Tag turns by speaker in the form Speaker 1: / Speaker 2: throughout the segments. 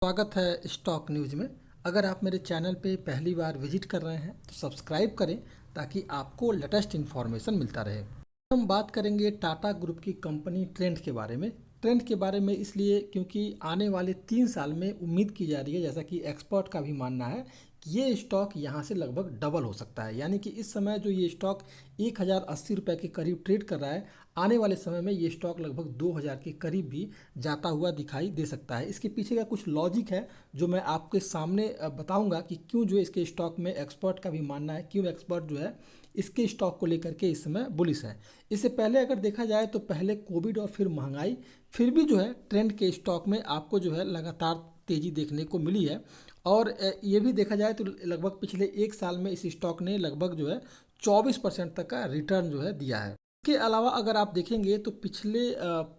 Speaker 1: स्वागत है stock news में। अगर आप मेरे चैनल पे पहली बार विजिट कर रहे हैं तो सब्सक्राइब करें ताकि आपको लेटेस्ट इन्फॉर्मेशन मिलता रहे। हम बात करेंगे टाटा ग्रुप की कंपनी ट्रेंड के बारे में। ट्रेंड के बारे में इसलिए क्योंकि आने वाले 3 साल में उम्मीद की जा रही है, जैसा कि एक्सपर्ट का भी मानना है, कि ये स्टॉक यहाँ से लगभग डबल हो सकता है। यानी कि इस समय जो ये स्टॉक 1080 रुपये के करीब ट्रेड कर रहा है, आने वाले समय में ये स्टॉक लगभग 2000 के करीब भी जाता हुआ दिखाई दे सकता है। इसके पीछे का कुछ लॉजिक है जो मैं आपके सामने बताऊंगा कि क्यों जो है इसके स्टॉक में एक्सपर्ट का भी मानना है, क्यों एक्सपर्ट जो है इसके स्टॉक को लेकर के इस समय बुलिश है। इससे पहले अगर देखा जाए तो पहले कोविड और फिर महंगाई, फिर भी जो है ट्रेंड के स्टॉक में आपको जो है लगातार तेज़ी देखने को मिली है। और ये भी देखा जाए तो लगभग पिछले 1 साल में इस स्टॉक ने लगभग जो है 24% तक का रिटर्न जो है दिया है। इसके अलावा अगर आप देखेंगे तो पिछले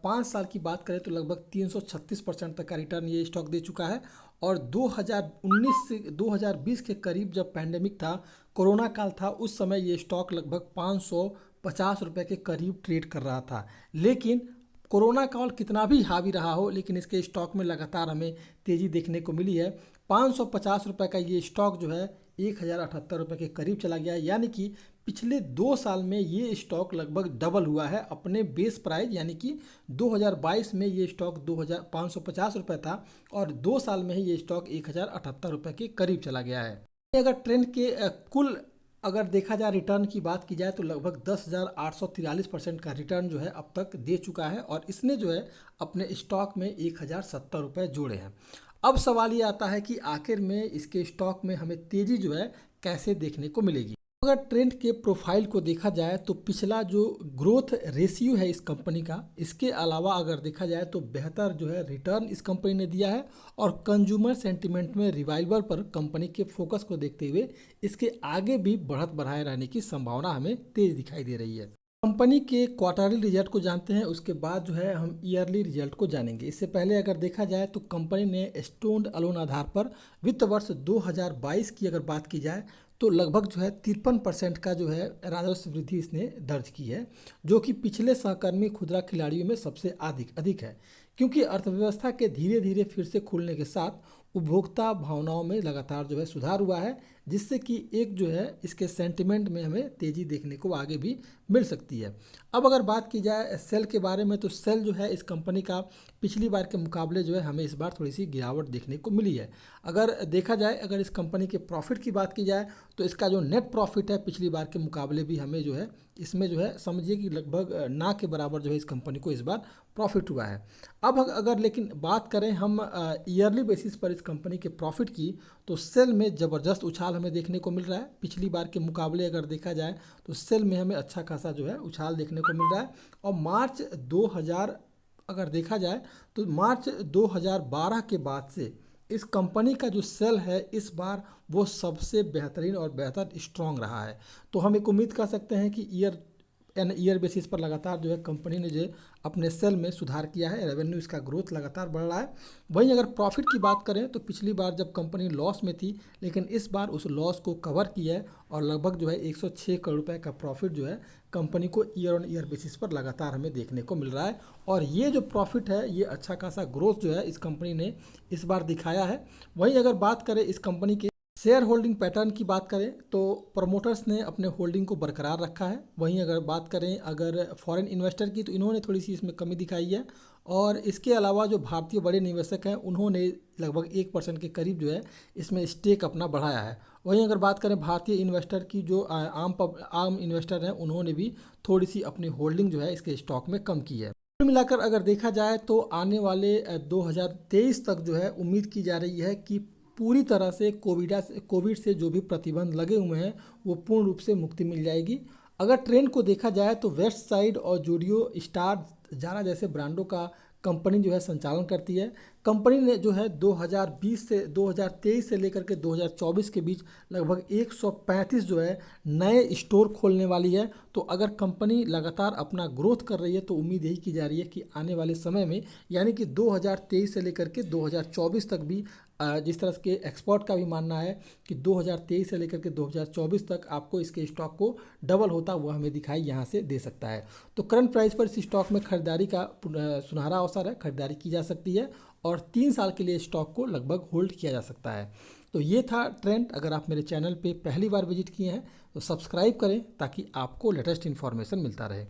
Speaker 1: 5 साल की बात करें तो लगभग 336% तक का रिटर्न ये स्टॉक दे चुका है। और 2019 से 2020 के करीब जब पैंडेमिक था, कोरोना काल था, उस समय ये स्टॉक लगभग 550 रुपये के करीब ट्रेड कर रहा था। लेकिन कोरोना काल कितना भी हावी रहा हो, लेकिन इसके स्टॉक में लगातार हमें तेज़ी देखने को मिली है। 550 रुपये का ये स्टॉक जो है 1078 रुपये के करीब चला गया है। यानी कि पिछले 2 साल में ये स्टॉक लगभग डबल हुआ है अपने बेस प्राइस। यानी कि 2022 में ये स्टॉक 2550 रुपये था और 2 साल में ही ये स्टॉक 1078 रुपये के करीब चला गया है। अगर ट्रेंड के कुल अगर देखा जाए रिटर्न की बात की जाए तो लगभग 10,843% का रिटर्न जो है अब तक दे चुका है और इसने जो है अपने स्टॉक में 1070 रुपये जोड़े हैं। अब सवाल ये आता है कि आखिर में इसके स्टॉक में हमें तेज़ी जो है कैसे देखने को मिलेगी। अगर ट्रेंड के प्रोफाइल को देखा जाए तो पिछला जो ग्रोथ रेशियो है इस कंपनी का, इसके अलावा अगर देखा जाए तो बेहतर जो है रिटर्न इस कंपनी ने दिया है। और कंज्यूमर सेंटिमेंट में रिवाइवल पर कंपनी के फोकस को देखते हुए इसके आगे भी बढ़त बढ़ाए रहने की संभावना हमें तेज दिखाई दे रही है। कंपनी के क्वार्टरली रिजल्ट को जानते हैं, उसके बाद जो है हम ईयरली रिजल्ट को जानेंगे। इससे पहले अगर देखा जाए तो कंपनी ने स्टैंड अलोन आधार पर वित्त वर्ष 2022 की अगर बात की जाए तो लगभग जो है 53% का जो है राजस्व वृद्धि इसने दर्ज की है, जो कि पिछले सहकर्मी खुदरा खिलाड़ियों में सबसे अधिक है। क्योंकि अर्थव्यवस्था के धीरे धीरे फिर से खुलने के साथ उपभोक्ता भावनाओं में लगातार जो है सुधार हुआ है, जिससे कि एक जो है इसके सेंटिमेंट में हमें तेज़ी देखने को आगे भी मिल सकती है। अब अगर बात की जाए सेल के बारे में तो सेल जो है इस कंपनी का पिछली बार के मुकाबले जो है हमें इस बार थोड़ी सी गिरावट देखने को मिली है। अगर देखा जाए, अगर इस कंपनी के प्रॉफिट की बात की जाए तो इसका जो नेट प्रॉफिट है पिछली बार के मुकाबले भी हमें जो है इसमें जो है समझिए कि लगभग ना के बराबर जो है इस कंपनी को इस बार प्रॉफिट हुआ है। अब अगर लेकिन बात करें हम ईयरली बेसिस पर इस कंपनी के प्रॉफिट की, तो सेल में ज़बरदस्त उछाल हमें देखने को मिल रहा है। पिछली बार के मुकाबले अगर देखा जाए तो सेल में हमें अच्छा खासा जो है उछाल देखने को मिल रहा है। और मार्च 2000 अगर देखा जाए तो मार्च 2012 के बाद से इस कंपनी का जो सेल है इस बार वो सबसे बेहतरीन और बेहतर स्ट्रॉन्ग रहा है। तो हम एक उम्मीद कर सकते हैं कि ईयर बेसिस पर लगातार जो है कंपनी ने जो अपने सेल में सुधार किया है, रेवेन्यू इसका ग्रोथ लगातार बढ़ रहा है। वहीं अगर प्रॉफिट की बात करें तो पिछली बार जब कंपनी लॉस में थी, लेकिन इस बार उस लॉस को कवर किया है और लगभग जो है 106 करोड़ रुपए का प्रॉफिट जो है कंपनी को ईयर ऑन ईयर बेसिस पर लगातार हमें देखने को मिल रहा है। और ये जो प्रॉफिट है, ये अच्छा खासा ग्रोथ जो है इस कंपनी ने इस बार दिखाया है। वहीं अगर बात करें इस कंपनी के शेयर होल्डिंग पैटर्न की बात करें तो प्रमोटर्स ने अपने होल्डिंग को बरकरार रखा है। वहीं अगर बात करें अगर फॉरेन इन्वेस्टर की तो इन्होंने थोड़ी सी इसमें कमी दिखाई है। और इसके अलावा जो भारतीय बड़े निवेशक हैं उन्होंने लगभग 1% के करीब जो है इसमें स्टेक अपना बढ़ाया है। वहीं अगर बात करें भारतीय इन्वेस्टर की, जो आम इन्वेस्टर हैं, उन्होंने भी थोड़ी सी अपनी होल्डिंग जो है इसके स्टॉक में कम की है। कुल मिलाकर अगर देखा जाए तो आने वाले 2023 तक जो है उम्मीद की जा रही है कि पूरी तरह से कोविड से जो भी प्रतिबंध लगे हुए हैं वो पूर्ण रूप से मुक्ति मिल जाएगी। अगर ट्रेंड को देखा जाए तो वेस्ट साइड और जूडियो, स्टार, जारा जैसे ब्रांडों का कंपनी जो है संचालन करती है। कंपनी ने जो है 2020 से 2023 से लेकर के 2024 के बीच लगभग 135 जो है नए स्टोर खोलने वाली है। तो अगर कंपनी लगातार अपना ग्रोथ कर रही है तो उम्मीद यही की जा रही है कि आने वाले समय में, यानी कि 2023 से लेकर के 2024 तक भी, जिस तरह के एक्सपर्ट का भी मानना है कि 2023 से लेकर के 2024 तक आपको इसके स्टॉक को डबल होता हुआ हमें दिखाई यहाँ से दे सकता है। तो करंट प्राइस पर इस स्टॉक में खरीदारी का सुनहरा अवसर है, खरीदारी की जा सकती है। और 3 साल के लिए स्टॉक को लगभग होल्ड किया जा सकता है। तो ये था ट्रेंड। अगर आप मेरे चैनल पे पहली बार विजिट किए हैं तो सब्सक्राइब करें ताकि आपको लेटेस्ट इन्फॉर्मेशन मिलता रहे।